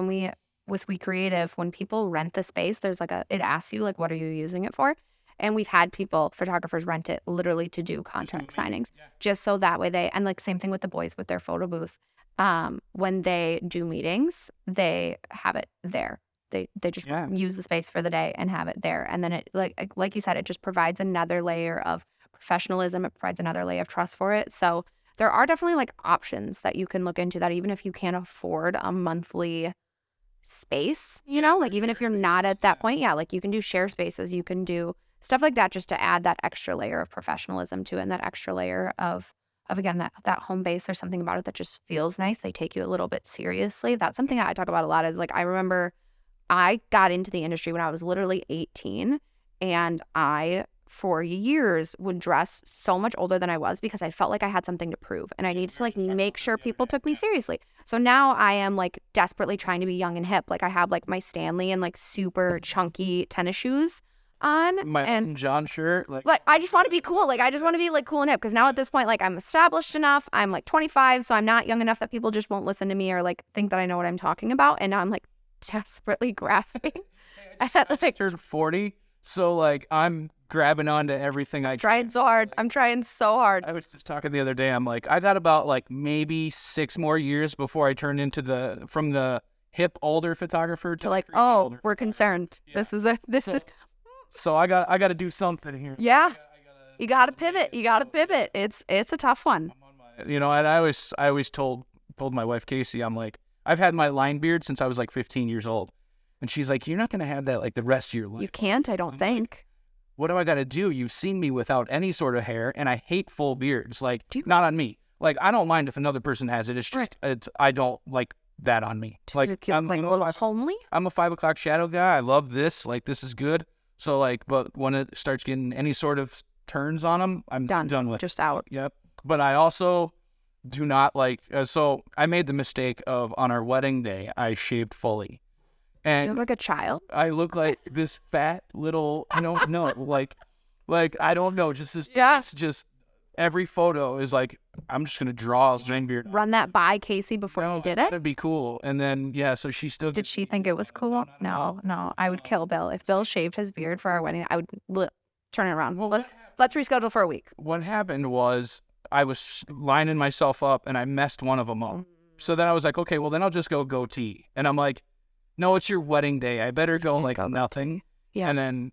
Speaker 2: with We Creative, when people rent the space, there's it asks you what are you using it for? And we've had photographers rent it literally to do contract signings, just so that way and same thing with the boys with their photo booth. When they do meetings, they have it there. They just use the space for the day and have it there. And then it, like you said, it just provides another layer of professionalism. It provides another layer of trust for it. So there are definitely options that you can look into, that even if you can't afford a monthly space, even if you're not at that point, you can do share spaces, you can do stuff like that, just to add that extra layer of professionalism to it, and that extra layer of again, that home base. There's something about it that just feels nice. They take you a little bit seriously. That's something that I talk about a lot, is I remember I got into the industry when I was literally 18, and I for years would dress so much older than I was because I felt like I had something to prove, and I needed to make sure people took me seriously. So now I am desperately trying to be young and hip. I have my Stanley and super chunky tennis shoes on,
Speaker 3: my John shirt.
Speaker 2: I just want to be cool. I just want to be cool and hip, because now at this point, I'm established enough. I'm 25, so I'm not young enough that people just won't listen to me or think that I know what I'm talking about. And now I'm desperately grasping at
Speaker 3: turned 40, so I'm grabbing onto everything I
Speaker 2: trying so hard. I'm trying so hard.
Speaker 3: I was just talking the other day. I'm I got about maybe 6 more years before I turn into from the hip older photographer to
Speaker 2: oh, we're concerned. Yeah. This is.
Speaker 3: So I got to do something here.
Speaker 2: Yeah, you got to pivot. You got to pivot. It's a tough one.
Speaker 3: And I always told my wife Casey, I'm I've had my line beard since I was 15 years old, and she's you're not gonna have that the rest of your life.
Speaker 2: You can't. I don't think.
Speaker 3: What do I got to do? You've seen me without any sort of hair, and I hate full beards. Not on me. I don't mind if another person has it. It's just I don't like that on me.
Speaker 2: I'm a little homely.
Speaker 3: I'm a 5 o'clock shadow guy. I love this. This is good. So but when it starts getting any sort of turns on them, I'm done with.
Speaker 2: Just out.
Speaker 3: Yep. But I also do not so I made the mistake of, on our wedding day, I shaved fully. And
Speaker 2: You look like a child.
Speaker 3: I look like this fat little, I don't know, like I don't know, just this.
Speaker 2: Yeah.
Speaker 3: It's just every photo is like, I'm just gonna draw a Jane beard.
Speaker 2: Run that by Casey before you did it.
Speaker 3: That'd be cool. And then so she still.
Speaker 2: Did she think it was cool? No. I would kill Bill if Bill shaved his beard for our wedding. I would turn it around.
Speaker 3: Well,
Speaker 2: let's reschedule for a week.
Speaker 3: What happened was I was lining myself up and I messed one of them up. So then I was like, okay, well then I'll just go goatee. And I'm like, no, it's your wedding day. I better go like nothing.
Speaker 2: Yeah.
Speaker 3: And then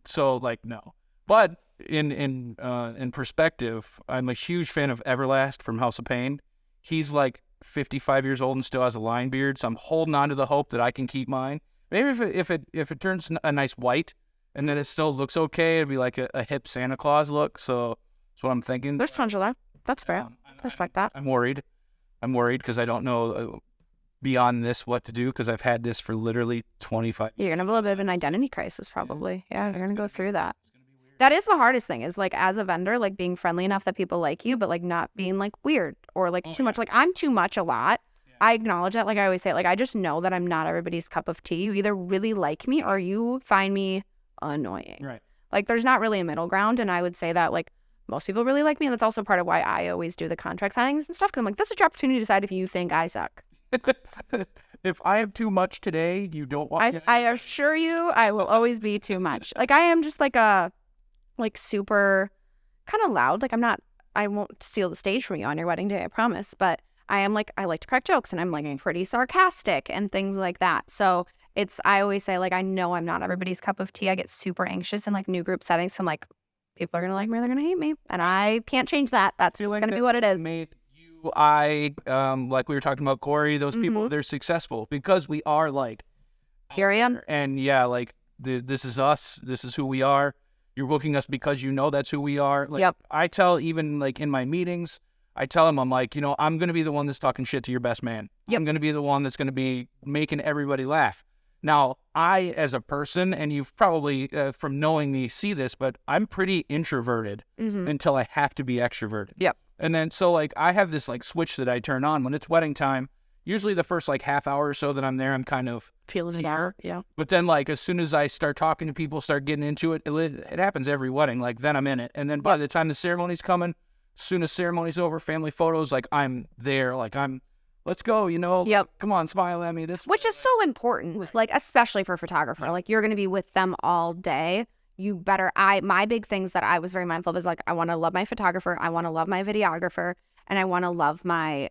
Speaker 3: no. But in perspective, I'm a huge fan of Everlast from House of Pain. He's like 55 years old and still has a line beard, so I'm holding on to the hope that I can keep mine. Maybe if it turns a nice white and then it still looks okay, it'd be like a hip Santa Claus look. So that's what I'm thinking.
Speaker 2: There's potential there. That's fair. Respect that.
Speaker 3: I'm worried because I don't know beyond this what to do, because I've had this for literally 25 years.
Speaker 2: You're gonna have a little bit of an identity crisis, probably. Yeah, you're gonna go through that. That is the hardest thing, is like as a vendor, like being friendly enough that people like you, but like not being like weird or like too much. Like I'm too much a lot. I acknowledge that. Like I always say, like I just know that I'm not everybody's cup of tea. You either really like me or you find me annoying.
Speaker 3: Right.
Speaker 2: Like there's not really a middle ground. And I would say that like most people really like me. And that's also part of why I always do the contract signings and stuff. Because I'm like, this is your opportunity to decide if you think I suck.
Speaker 3: If I have too much today, you don't want.
Speaker 2: I assure you, I will always be too much. Like I am just like a super kind of loud. Like I won't steal the stage from you on your wedding day, I promise. But I am like, I like to crack jokes and I'm like pretty sarcastic and things like that. So I always say like, I know I'm not everybody's cup of tea. I get super anxious in like new group settings. So I'm like, people are going to like me or they're going to hate me. And I can't change that. That's just going to be what it is.
Speaker 3: Like we were talking about Corey, those people, they're successful because we are like,
Speaker 2: here I am.
Speaker 3: And like this is us. This is who we are. You're booking us because you know that's who we are. Like,
Speaker 2: yep.
Speaker 3: I tell, even like in my meetings, I tell them, I'm like, I'm going to be the one that's talking shit to your best man.
Speaker 2: Yep.
Speaker 3: I'm going to be the one that's going to be making everybody laugh. Now, I, as a person, and you've probably, from knowing me, see this, but I'm pretty introverted until I have to be extroverted.
Speaker 2: Yep.
Speaker 3: And then, so like, I have this like switch that I turn on when it's wedding time. Usually the first like half hour or so that I'm there, I'm kind of
Speaker 2: feeling it out. Yeah.
Speaker 3: But then like, as soon as I start talking to people, start getting into it, it happens every wedding. Like then I'm in it. And then by the time the ceremony's coming, as soon as ceremony's over, family photos, like I'm there, like let's go,
Speaker 2: Yep.
Speaker 3: Come on, smile at me.
Speaker 2: Which is so important, like, especially for a photographer. Like, you're going to be with them all day. You better, my big things that I was very mindful of is like, I want to love my photographer, I want to love my videographer, and I want to love my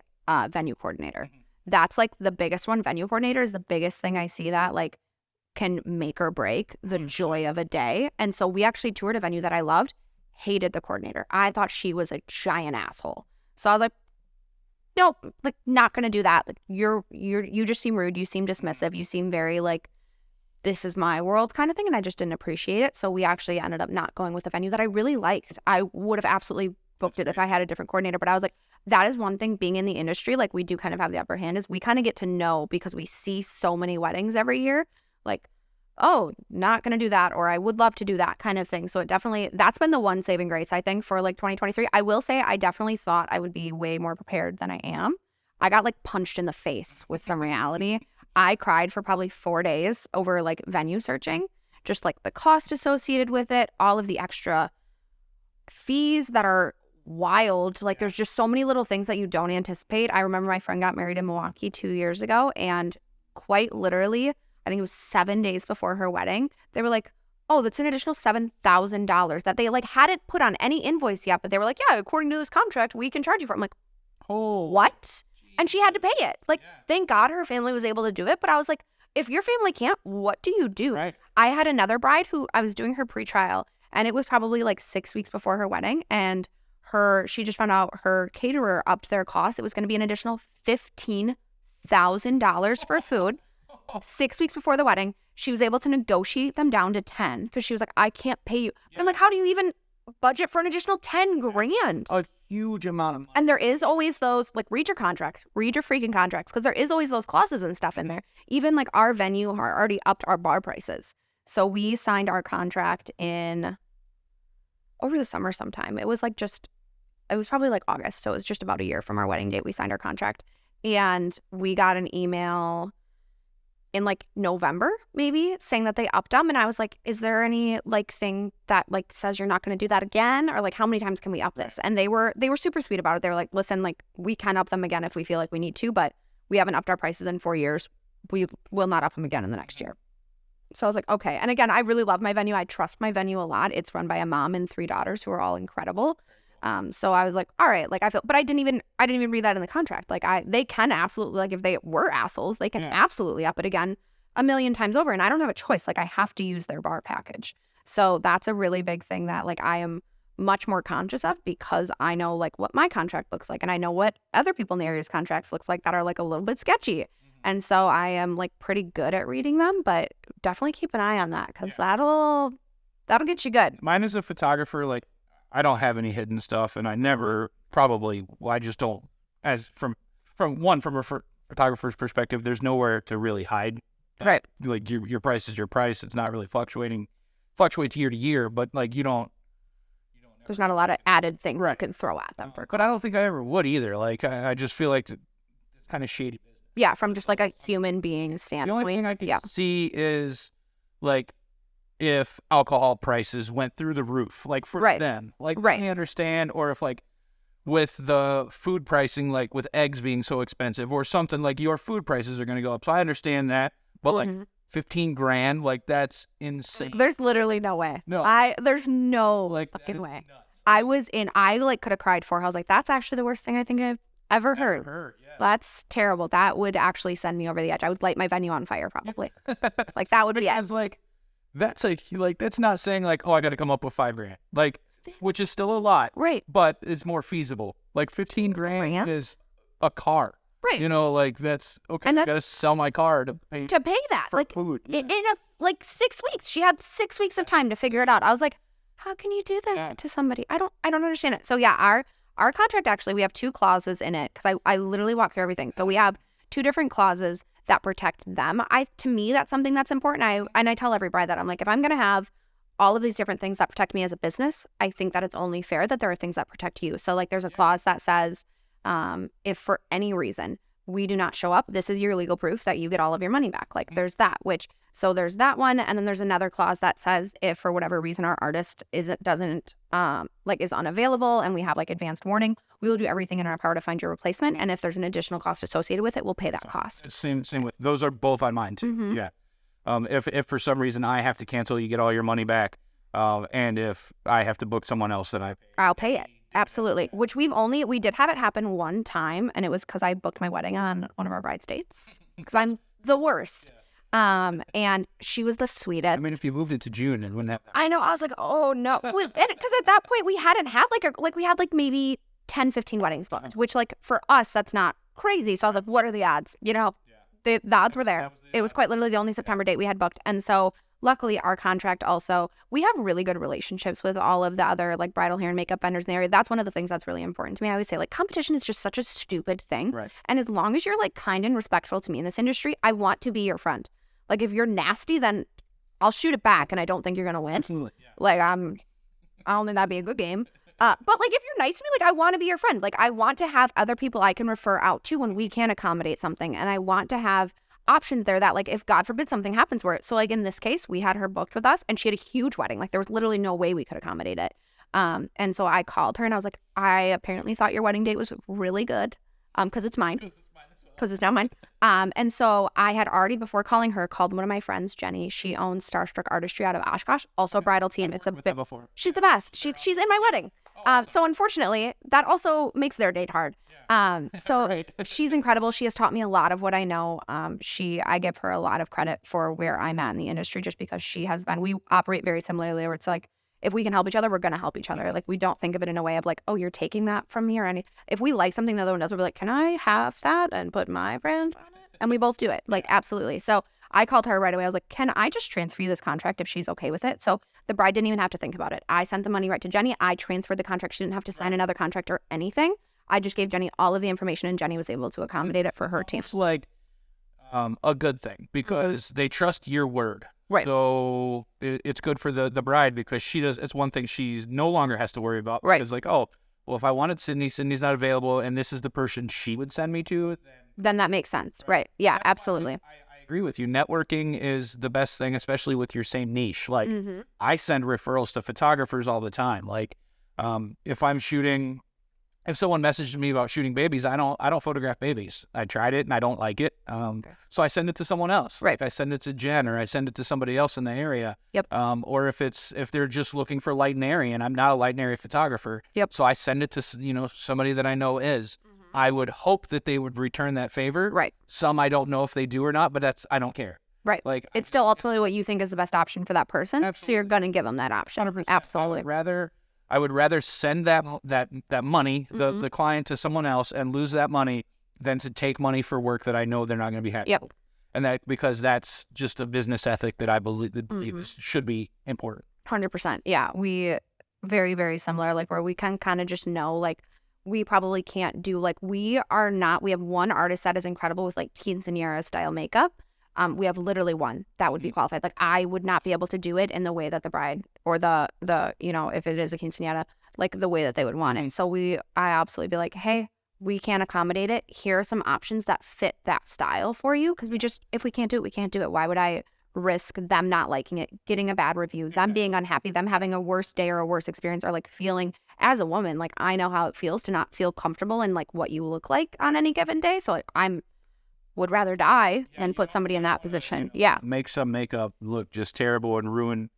Speaker 2: venue coordinator. That's like the biggest one. Venue coordinator is the biggest thing I see that like can make or break the joy of a day. And so we actually toured a venue that I loved, hated the coordinator. I thought she was a giant asshole. So I was like, nope, like not gonna do that. Like you just seem rude. You seem dismissive. You seem very like, this is my world kind of thing. And I just didn't appreciate it. So we actually ended up not going with a venue that I really liked. I would have absolutely booked it if I had a different coordinator. But I was like, that is one thing being in the industry. Like we do kind of have the upper hand, is we kind of get to know, because we see so many weddings every year. Like, oh, not going to do that, or I would love to do that kind of thing. So it definitely, that's been the one saving grace, I think, for like 2023. I will say I definitely thought I would be way more prepared than I am. I got like punched in the face with some reality. I cried for probably 4 days over like venue searching, just like the cost associated with it, all of the extra fees that are wild. Like there's just so many little things that you don't anticipate. I remember my friend got married in Milwaukee 2 years ago, and quite literally, I think it was 7 days before her wedding, they were like, oh, that's an additional $7,000 that they like hadn't put on any invoice yet, but they were like, yeah, according to this contract, we can charge you for it. I'm like, oh, what? And she had to pay it. Like, thank God her family was able to do it. But I was like, if your family can't, what do you do?
Speaker 3: Right.
Speaker 2: I had another bride who I was doing her pre-trial, and it was probably like 6 weeks before her wedding, and she just found out her caterer upped their cost. It was going to be an additional $15,000 for food. 6 weeks before the wedding, she was able to negotiate them down to 10 because she was like, I can't pay you. And I'm like, how do you even budget for an additional 10 grand?
Speaker 3: A huge amount of money.
Speaker 2: And there is always those, like, read your contracts, read your freaking contracts, because there is always those clauses and stuff in there. Even like our venue already upped our bar prices. So we signed our contract over the summer sometime. It was probably like August. So it was just about a year from our wedding date. We signed our contract, and we got an email in like November, maybe, saying that they upped them. And I was like, is there any like thing that like says you're not going to do that again? Or like, how many times can we up this? And they were super sweet about it. They were like, listen, like we can up them again if we feel like we need to, but we haven't upped our prices in 4 years. We will not up them again in the next year. So I was like, okay. And again, I really love my venue. I trust my venue a lot. It's run by a mom and 3 daughters who are all incredible. So I was like, all right, like but I didn't even read that in the contract. Like they can absolutely, like if they were assholes, they can absolutely up it again 1,000,000 times over. And I don't have a choice. Like I have to use their bar package. So that's a really big thing that like I am much more conscious of, because I know like what my contract looks like. And I know what other people in the area's contracts looks like that are like a little bit sketchy. And so I am like pretty good at reading them, but definitely keep an eye on that, because that'll get you good.
Speaker 3: Mine as a photographer, like I don't have any hidden stuff, and I never probably, well, I just don't, as from a photographer's perspective, there's nowhere to really hide.
Speaker 2: Right.
Speaker 3: Like your price is your price. It's not really fluctuates year to year, but like you don't.
Speaker 2: There's not a lot of added things you can throw at them.
Speaker 3: But I don't think I ever would either. Like I just feel like it's kind of shady business.
Speaker 2: Yeah, from just like a human being standpoint.
Speaker 3: The only thing I can see is like if alcohol prices went through the roof, like for them, like I understand, or if like with the food pricing, like with eggs being so expensive or something, like your food prices are going to go up. So I understand that, but like $15,000, like that's insane.
Speaker 2: There's literally no way. There's no like fucking way. Nuts. I like could have cried for her. I was like, that's actually the worst thing I think I've ever heard. That's terrible. That would actually send me over the edge. I would light my venue on fire probably. Like that would be it.
Speaker 3: Like that's like that's not saying like, oh, I got to come up with $5,000, like, which is still a lot,
Speaker 2: right?
Speaker 3: But it's more feasible. Like $15,000 is a car, right? You know, like that's okay. I got to sell my car to pay
Speaker 2: that,
Speaker 3: for
Speaker 2: like
Speaker 3: food.
Speaker 2: In 6 weeks, she had 6 weeks of time to figure it out. I was like, how can you do that to somebody? I don't understand it. So yeah, our contract, actually, we have 2 clauses in it, because I literally walked through everything. So we have 2 different clauses that protect them. To me, that's something that's important. I tell every bride that I'm like, if I'm going to have all of these different things that protect me as a business, I think that it's only fair that there are things that protect you. So like there's a clause that says, if for any reason we do not show up, this is your legal proof that you get all of your money back. Like there's that, so there's that one. And then there's another clause that says if for whatever reason our artist is unavailable and we have like advanced warning, we will do everything in our power to find your replacement. And if there's an additional cost associated with it, we'll pay that cost.
Speaker 3: Same with, those are both on mine too. Mm-hmm. Yeah. If for some reason I have to cancel, you get all your money back. And if I have to book someone else, then
Speaker 2: I'll pay it. Absolutely. Which we did have it happen one time, and it was because I booked my wedding on one of our bride's dates, because I'm the worst. And she was the sweetest.
Speaker 3: I mean, if you moved it to June and wouldn't have.
Speaker 2: I know. I was like, oh no, because at that point we hadn't had we had maybe 10, 15 weddings booked, which like for us that's not crazy. So I was like, what are the odds? You know, the odds were there. It was quite literally the only September date we had booked, and so. Luckily, our contract also, we have really good relationships with all of the other like bridal hair and makeup vendors in the area. That's one of the things that's really important to me. I always say like competition is just such a stupid thing. Right. And as long as you're like kind and respectful to me in this industry, I want to be your friend. Like if you're nasty, then I'll shoot it back, and I don't think you're going to win. Absolutely. Yeah. Like I don't think that'd be a good game. But like if you're nice to me, like I want to be your friend. Like I want to have other people I can refer out to when we can accommodate something. And I want to have options there that like if God forbid something happens where so like in this case we had her booked with us and she had a huge wedding, like there was literally no way we could accommodate it, and so I called her and I was like, I apparently thought your wedding date was really good because it's mine, because it's now mine, and so I had already before calling her called one of my friends, Jenny. She owns Starstruck Artistry out of Oshkosh, also a bridal team. It's a bit she's the best. She's in my wedding. So unfortunately that also makes their date hard. So right. She's incredible. She has taught me a lot of what I know. I give her a lot of credit for where I'm at in the industry, just because we operate very similarly, where it's like, if we can help each other, we're going to help each other. Like we don't think of it in a way of like, oh, you're taking that from me or anything. If we like something the other one does, we'll be like, can I have that and put my brand on it? And we both do it. Like, absolutely. So I called her right away. I was like, can I just transfer you this contract if she's okay with it? So the bride didn't even have to think about it. I sent the money right to Jenny. I transferred the contract. She didn't have to sign another contract or anything. I just gave Jenny all of the information, and Jenny was able to accommodate it for her team.
Speaker 3: It's like a good thing, because they trust your word. Right. So it's good for the bride, because it's one thing she no longer has to worry about. Right. It's like, oh, well, if I wanted Sydney's not available, and this is the person she would send me to.
Speaker 2: Then that makes sense. Right. Yeah, absolutely.
Speaker 3: I agree with you. Networking is the best thing, especially with your same niche. Like I send referrals to photographers all the time. Like if someone messaged me about shooting babies, I don't photograph babies. I tried it and I don't like it. So I send it to someone else.
Speaker 2: Right.
Speaker 3: Like I send it to Jen, or I send it to somebody else in the area.
Speaker 2: Yep.
Speaker 3: Or if they're just looking for light and airy, and I'm not a light and airy photographer.
Speaker 2: Yep.
Speaker 3: So I send it to somebody that I know is. I would hope that they would return that favor.
Speaker 2: Right.
Speaker 3: Some I don't know if they do or not, but I don't care.
Speaker 2: Right.
Speaker 3: Like
Speaker 2: it's still ultimately what you think is the best option for that person.
Speaker 3: Absolutely.
Speaker 2: So you're going to give them that option.
Speaker 3: 100%.
Speaker 2: Absolutely.
Speaker 3: I would rather send that money, the client, to someone else and lose that money than to take money for work that I know they're not going to be happy with. And because that's just a business ethic that I believe should be important.
Speaker 2: 100%. Yeah. We very, very similar, like where we can kind of just know, like, we probably can't do, like, we have one artist that is incredible with like quinceañera style makeup. We have literally one that would be qualified. Like, I would not be able to do it in the way that the bride or the if it is a quinceañera, like the way that they would want it. So I absolutely be like, hey, we can't accommodate it. Here are some options that fit that style for you. Because if we can't do it, we can't do it. Why would I risk them not liking it, getting a bad review, them being unhappy, them having a worse day or a worse experience, or like feeling, as a woman, like I know how it feels to not feel comfortable in like what you look like on any given day. So like would rather die than put somebody in that position. Yeah.
Speaker 3: Make some makeup look just terrible and ruin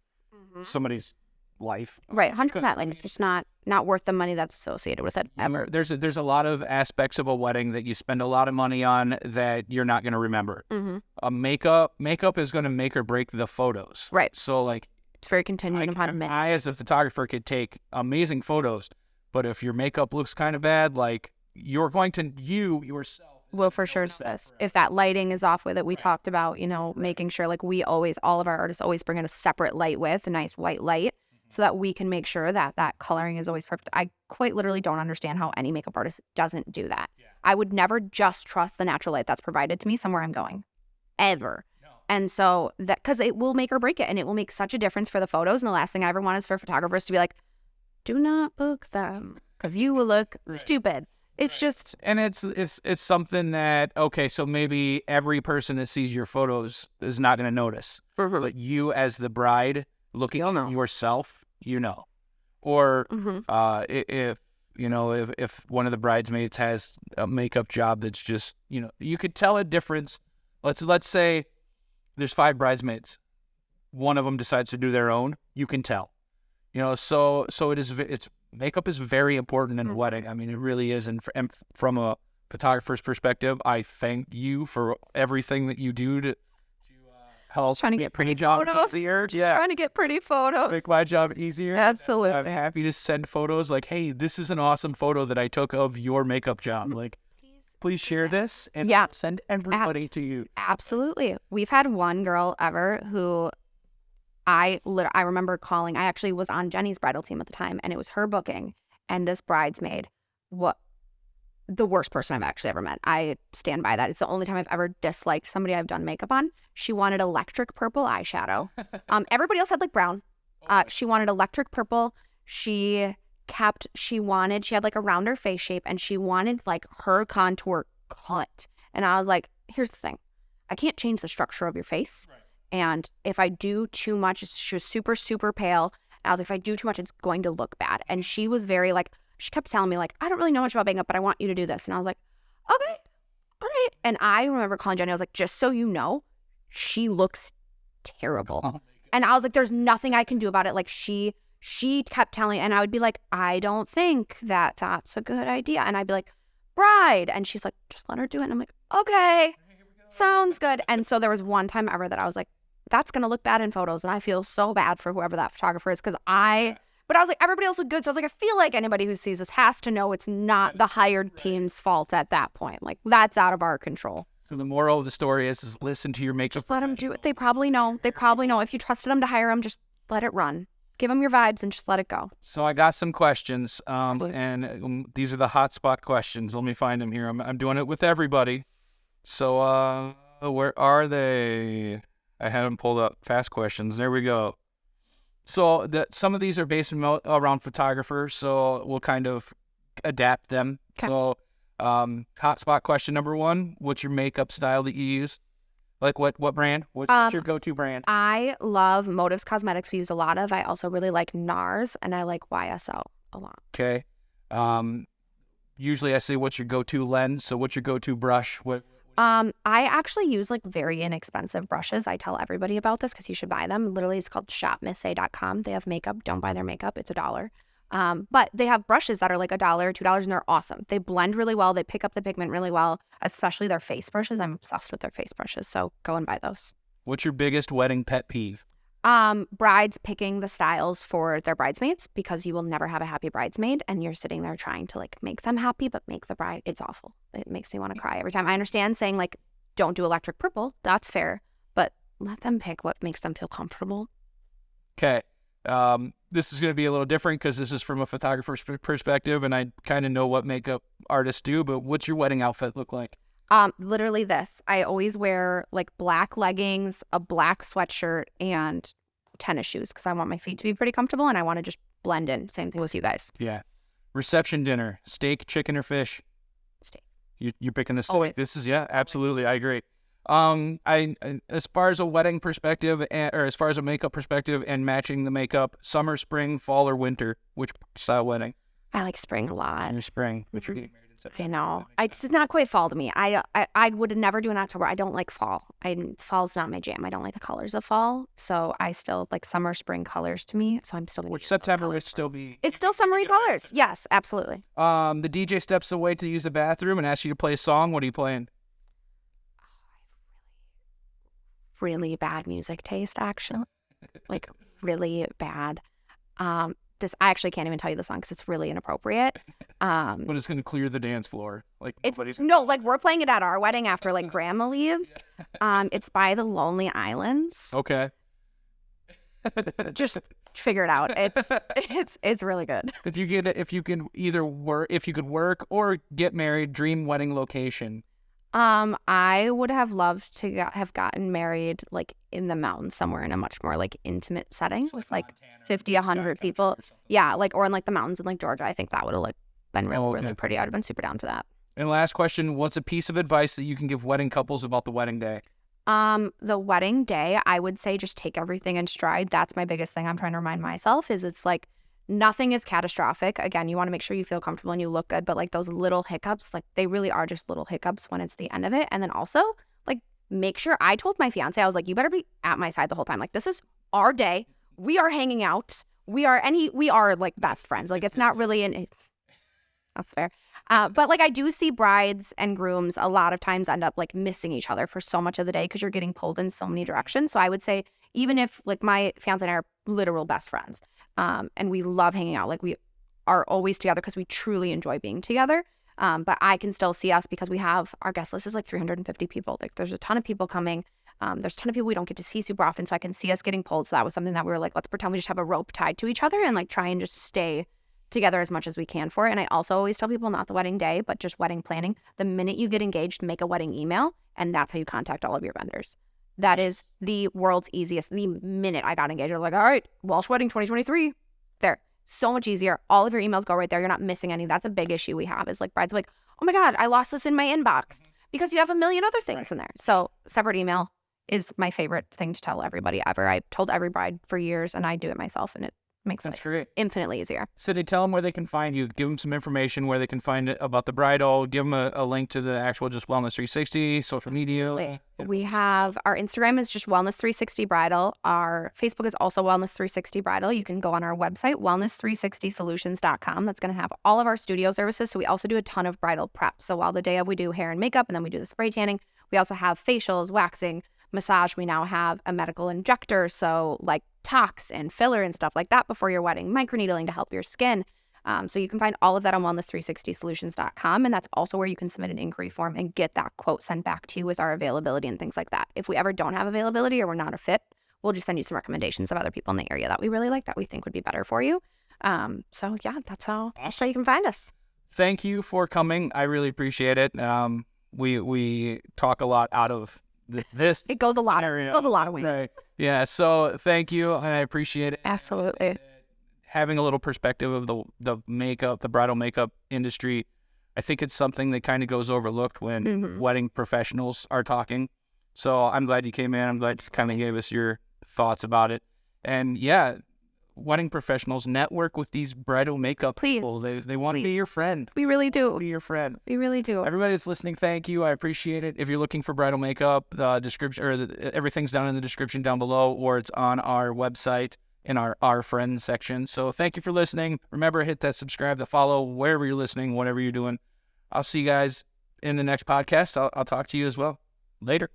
Speaker 3: somebody's life.
Speaker 2: Right. 100%. Like it's just not worth the money that's associated with it ever.
Speaker 3: There's a lot of aspects of a wedding that you spend a lot of money on that you're not going to remember. Makeup is going to make or break the photos.
Speaker 2: Right.
Speaker 3: So like,
Speaker 2: it's very contingent upon minutes.
Speaker 3: I, as a photographer, could take amazing photos, but if your makeup looks kind of bad, like you're going to, yourself
Speaker 2: will for sure notice. If that lighting is off with it, we talked about, making sure like all of our artists always bring in a separate light with a nice white light so that we can make sure that that coloring is always perfect. I quite literally don't understand how any makeup artist doesn't do that. Yeah. I would never just trust the natural light that's provided to me somewhere I'm going, ever. And so because it will make or break it, and it will make such a difference for the photos. And the last thing I ever want is for photographers to be like, do not book them because you will look stupid. It's just.
Speaker 3: And it's something that, okay, so maybe every person that sees your photos is not going to notice. But you as the bride looking at yourself, Or if one of the bridesmaids has a makeup job that's just, you could tell a difference. Let's say there's 5 bridesmaids. One of them decides to do their own. You can tell, so makeup is very important in a wedding. I mean, it really is. And from a photographer's perspective, I thank you for everything that you do to help
Speaker 2: trying to get pretty
Speaker 3: photos easier. Yeah.
Speaker 2: Trying to get pretty photos.
Speaker 3: Make my job easier.
Speaker 2: Absolutely.
Speaker 3: I'm happy to send photos like, hey, this is an awesome photo that I took of your makeup job. Like, please share this and send everybody to you.
Speaker 2: Absolutely. We've had one girl ever who I remember calling. I actually was on Jenny's bridal team at the time, and it was her booking. And this bridesmaid, the worst person I've actually ever met. I stand by that. It's the only time I've ever disliked somebody I've done makeup on. She wanted electric purple eyeshadow. Everybody else had like brown. She wanted electric purple. She had like a rounder face shape, and she wanted like her contour cut. And I was like, here's the thing. I can't change the structure of your face. Right. And if I do too much, she was super, super pale. And I was like, if I do too much, it's going to look bad. And she was very like, she kept telling me like, I don't really know much about makeup, but I want you to do this. And I was like, okay, all right. And I remember calling Jenny. I was like, just so you know, she looks terrible. Oh, and I was like, there's nothing I can do about it. Like she kept telling, and I would be like, I don't think that that's a good idea. And I'd be like, bride. And she's like, just let her do it. And I'm like, okay, sounds good. And so there was one time ever that I was like, that's going to look bad in photos. And I feel so bad for whoever that photographer is, but I was like, everybody else looked good. So I was like, I feel like anybody who sees this has to know it's not the hired team's fault at that point. Like, that's out of our control.
Speaker 3: So the moral of the story is listen to your makeup.
Speaker 2: Just let them do it. They probably know. If you trusted them to hire them, just let it run. Give them your vibes and just let it go.
Speaker 3: So I got some questions, and these are the hotspot questions. Let me find them here. I'm doing it with everybody. So where are they? I had them pulled up. Fast questions. There we go. So some of these are based around photographers, so we'll kind of adapt them. Okay. So hotspot question number 1, what's your makeup style that you use? Like what brand? What's your go-to brand?
Speaker 2: I love Motives Cosmetics. We use a lot of. I also really like NARS, and I like YSL a lot.
Speaker 3: Okay. Usually I say, what's your go-to lens? So what's your go-to brush?
Speaker 2: I actually use like very inexpensive brushes. I tell everybody about this because you should buy them. Literally, it's called shopmissay.com. They have makeup. Don't buy their makeup. It's $1. But they have brushes that are like $1, $2, and they're awesome. They blend really well. They pick up the pigment really well, especially their face brushes. I'm obsessed with their face brushes. So go and buy those.
Speaker 3: What's your biggest wedding pet peeve?
Speaker 2: Brides picking the styles for their bridesmaids, because you will never have a happy bridesmaid and you're sitting there trying to like make them happy, but make the bride, it's awful. It makes me want to cry every time. I understand saying like, don't do electric purple. That's fair, but let them pick what makes them feel comfortable.
Speaker 3: Okay. This is going to be a little different because this is from a photographer's perspective, and I kind of know what makeup artists do, but what's your wedding outfit look like?
Speaker 2: Literally this. I always wear like black leggings, a black sweatshirt, and tennis shoes because I want my feet to be pretty comfortable and I want to just blend in. Same thing with you guys.
Speaker 3: Yeah. Reception dinner, steak, chicken, or fish?
Speaker 2: Steak.
Speaker 3: You're picking the steak.
Speaker 2: Always.
Speaker 3: This is, yeah, absolutely. I agree. I as far as a wedding perspective, or as far as a makeup perspective and matching the makeup, summer, spring, fall, or winter, which style wedding?
Speaker 2: I like spring a lot.
Speaker 3: Your spring. Which you're getting married in September.
Speaker 2: I know. It's not quite fall to me. I would never do an October. I don't like fall. Fall's not my jam. I don't like the colors of fall. So I still like summer, spring colors to me. So I'm still gonna
Speaker 3: Which
Speaker 2: use
Speaker 3: September
Speaker 2: those
Speaker 3: would
Speaker 2: colors.
Speaker 3: still be.
Speaker 2: It's still summery colors. Yes, absolutely.
Speaker 3: The DJ steps away to use the bathroom and asks you to play a song. What are you playing?
Speaker 2: Really bad music taste, actually. Like really bad. This I actually can't even tell you the song because it's really inappropriate.
Speaker 3: But it's gonna clear the dance floor. Like nobody's.
Speaker 2: No, like we're playing it at our wedding after like grandma leaves. It's by the Lonely Islands.
Speaker 3: Okay.
Speaker 2: Just figure it out. It's really good.
Speaker 3: If you could work or get married, dream wedding location.
Speaker 2: I would have loved to have gotten married like in the mountains somewhere in a much more like intimate setting with like 50, 100 people. Yeah, like or in like the mountains in like Georgia. I think that would have like been really pretty. I'd have been super down for that.
Speaker 3: And last question, what's a piece of advice that you can give wedding couples about the wedding day?
Speaker 2: The wedding day, I would say just take everything in stride. That's my biggest thing I'm trying to remind myself is it's like nothing is catastrophic. Again, you want to make sure you feel comfortable and you look good, but like those little hiccups, like they really are just little hiccups when it's the end of it. And then also like make sure I told my fiance, I was like, you better be at my side the whole time. Like this is our day. We are hanging out. We are like best friends. Like it's not really that's fair. But like I do see brides and grooms a lot of times end up like missing each other for so much of the day because you're getting pulled in so many directions. So I would say even if like my fiance and I are literal best friends, and we love hanging out, like we are always together because we truly enjoy being together. But I can still see us because we have our guest list is like 350 people. Like there's a ton of people coming. There's a ton of people we don't get to see super often. So I can see us getting pulled. So that was something that we were like, let's pretend we just have a rope tied to each other and like try and just stay together as much as we can for it. And I also always tell people not the wedding day, but just wedding planning. The minute you get engaged, make a wedding email. And that's how you contact all of your vendors. That is the world's easiest. The minute I got engaged, I was like, all right, Walsh Wedding 2023. There. So much easier. All of your emails go right there. You're not missing any. That's a big issue we have is like brides are like, oh my God, I lost this in my inbox because you have a million other things in there. So separate email is my favorite thing to tell everybody ever. I've told every bride for years and I do it myself and it makes it
Speaker 3: great.
Speaker 2: Infinitely easier.
Speaker 3: Sydney, tell them where they can find you. Give them some information where they can find it about the bridal. Give them a link to the actual just Wellness 360, social media.
Speaker 2: We have our Instagram is just Wellness 360 Bridal. Our Facebook is also Wellness 360 Bridal. You can go on our website, wellness360solutions.com. That's going to have all of our studio services. So we also do a ton of bridal prep. So while the day of we do hair and makeup and then we do the spray tanning, we also have facials, waxing, massage. We now have a medical injector. So like tox and filler and stuff like that before your wedding, microneedling to help your skin. So you can find all of that on wellness360solutions.com. And that's also where you can submit an inquiry form and get that quote sent back to you with our availability and things like that. If we ever don't have availability or we're not a fit, we'll just send you some recommendations of other people in the area that we really like that we think would be better for you. So yeah, that's how you can find us.
Speaker 3: Thank you for coming. I really appreciate it. We talk a lot out of this.
Speaker 2: It goes a lot of ways.
Speaker 3: Right. Yeah. So thank you. And I appreciate it.
Speaker 2: Absolutely.
Speaker 3: Having a little perspective of the makeup, the bridal makeup industry, I think it's something that kind of goes overlooked when wedding professionals are talking. So I'm glad you came in. I'm glad you kind of gave us your thoughts about it. And yeah, wedding professionals, network with these bridal makeup people. They want to be your friend.
Speaker 2: We really do.
Speaker 3: Be your friend.
Speaker 2: We really do.
Speaker 3: Everybody that's listening, thank you. I appreciate it. If you're looking for bridal makeup, the description everything's down in the description down below, or it's on our website in our friends section. So thank you for listening. Remember, hit that subscribe, the follow, wherever you're listening, whatever you're doing. I'll see you guys in the next podcast. I'll talk to you as well. Later.